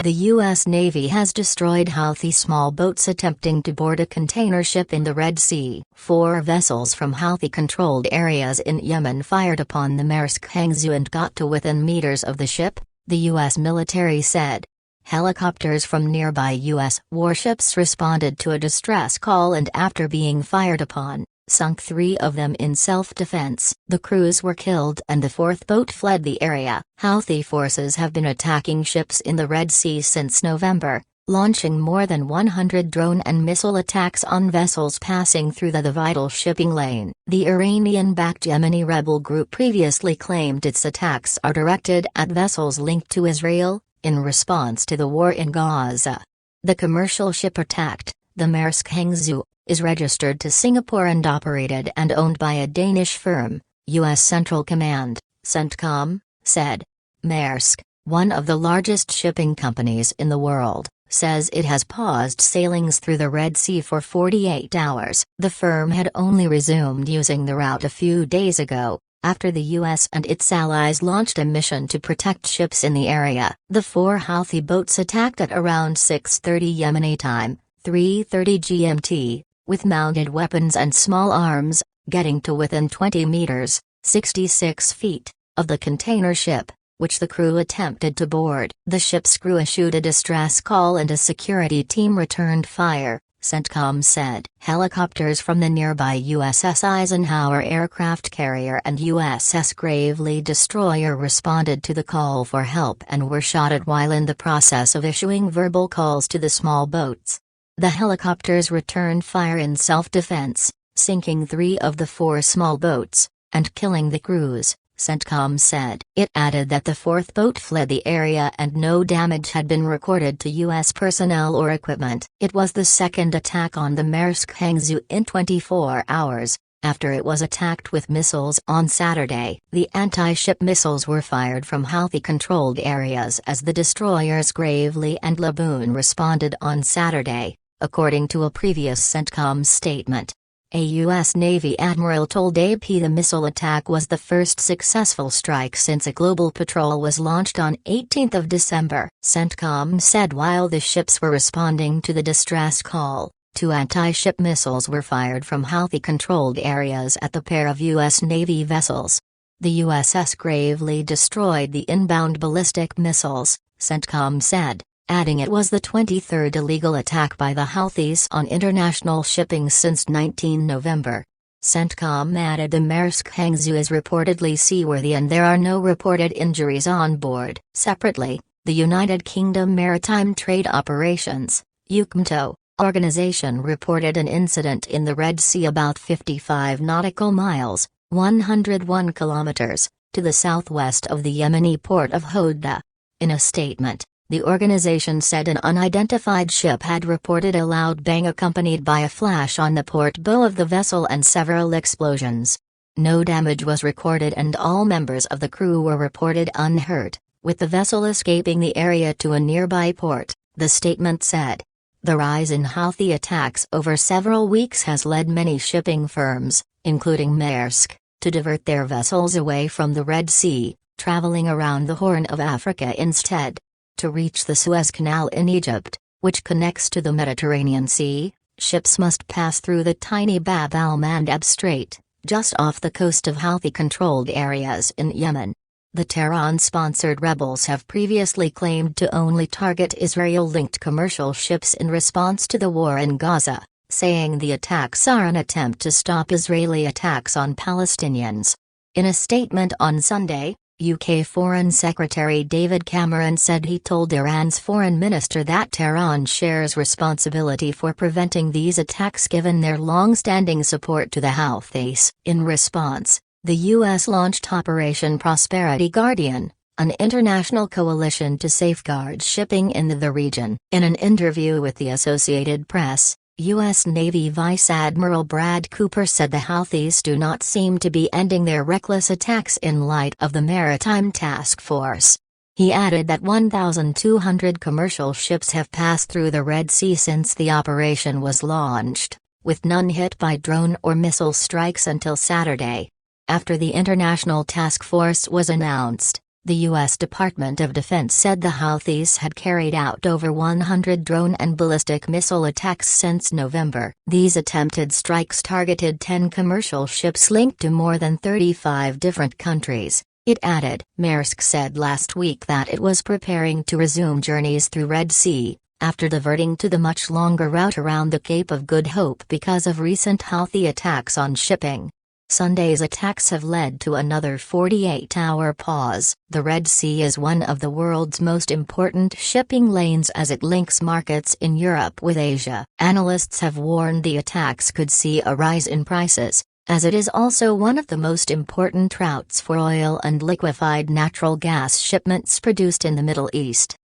The U.S. Navy has destroyed Houthi small boats attempting to board a container ship in the Red Sea. 4 vessels from Houthi-controlled areas in Yemen fired upon the Maersk Hangzhou and got to within meters of the ship, the U.S. military said. Helicopters from nearby U.S. warships responded to a distress call and after being fired upon, sunk 3 of them in self-defense. The crews were killed and the 4th boat fled the area. Houthi forces have been attacking ships in the Red Sea since November, launching more than 100 drone and missile attacks on vessels passing through the vital shipping lane. The Iranian-backed Yemeni rebel group previously claimed its attacks are directed at vessels linked to Israel, in response to the war in Gaza. The commercial ship attacked, the Maersk Hangzhou, is registered to Singapore and operated and owned by a Danish firm, U.S. Central Command, CENTCOM, said. Maersk, one of the largest shipping companies in the world, says it has paused sailings through the Red Sea for 48 hours. The firm had only resumed using the route a few days ago, after the U.S. and its allies launched a mission to protect ships in the area. The 4 Houthi boats attacked at around 6:30 Yemeni time, 3:30 GMT, with mounted weapons and small arms, getting to within 20 meters, 66 feet, of the container ship, which the crew attempted to board. The ship's crew issued a distress call and a security team returned fire, CENTCOM said. Helicopters from the nearby USS Eisenhower aircraft carrier and USS Gravely destroyer responded to the call for help and were shot at while in the process of issuing verbal calls to the small boats. The helicopters returned fire in self-defense, sinking 3 of the 4 small boats, and killing the crews, CENTCOM said. It added that the 4th boat fled the area and no damage had been recorded to U.S. personnel or equipment. It was the 2nd attack on the Maersk Hangzhou in 24 hours, after it was attacked with missiles on Saturday. The anti-ship missiles were fired from Houthi-controlled areas as the destroyers Gravely and Laboon responded on Saturday, according to a previous CENTCOM statement. A U.S. Navy admiral told AP the missile attack was the first successful strike since a global patrol was launched on 18 December. CENTCOM said while the ships were responding to the distress call, 2 anti-ship missiles were fired from Houthi-controlled areas at the pair of U.S. Navy vessels. The USS Gravely destroyed the inbound ballistic missiles, CENTCOM said, adding it was the 23rd illegal attack by the Houthis on international shipping since 19 November. CENTCOM added the Maersk Hangzhou is reportedly seaworthy and there are no reported injuries on board. Separately, the United Kingdom Maritime Trade Operations, UKMTO, organization reported an incident in the Red Sea about 55 nautical miles, 101 kilometers, to the southwest of the Yemeni port of Hodeida. In a statement, the organization said an unidentified ship had reported a loud bang accompanied by a flash on the port bow of the vessel and several explosions. No damage was recorded and all members of the crew were reported unhurt, with the vessel escaping the area to a nearby port, the statement said. The rise in Houthi attacks over several weeks has led many shipping firms, including Maersk, to divert their vessels away from the Red Sea, traveling around the Horn of Africa instead. To reach the Suez Canal in Egypt, which connects to the Mediterranean Sea, ships must pass through the tiny Bab al-Mandab Strait, just off the coast of Houthi-controlled areas in Yemen. The Tehran-sponsored rebels have previously claimed to only target Israel-linked commercial ships in response to the war in Gaza, saying the attacks are an attempt to stop Israeli attacks on Palestinians. In a statement on Sunday, UK Foreign Secretary David Cameron said he told Iran's foreign minister that Tehran shares responsibility for preventing these attacks given their long-standing support to the Houthis. In response, the U.S. launched Operation Prosperity Guardian, an international coalition to safeguard shipping in the region. In an interview with the Associated Press, U.S. Navy Vice Admiral Brad Cooper said the Houthis do not seem to be ending their reckless attacks in light of the Maritime Task Force. He added that 1,200 commercial ships have passed through the Red Sea since the operation was launched, with none hit by drone or missile strikes until Saturday. After the International Task Force was announced, The U.S. Department of Defense said the Houthis had carried out over 100 drone and ballistic missile attacks since November. These attempted strikes targeted 10 commercial ships linked to more than 35 different countries, it added. Maersk said last week that it was preparing to resume journeys through Red Sea, after diverting to the much longer route around the Cape of Good Hope because of recent Houthi attacks on shipping. Sunday's attacks have led to another 48-hour pause. The Red Sea is one of the world's most important shipping lanes as it links markets in Europe with Asia. Analysts have warned the attacks could see a rise in prices, as it is also one of the most important routes for oil and liquefied natural gas shipments produced in the Middle East.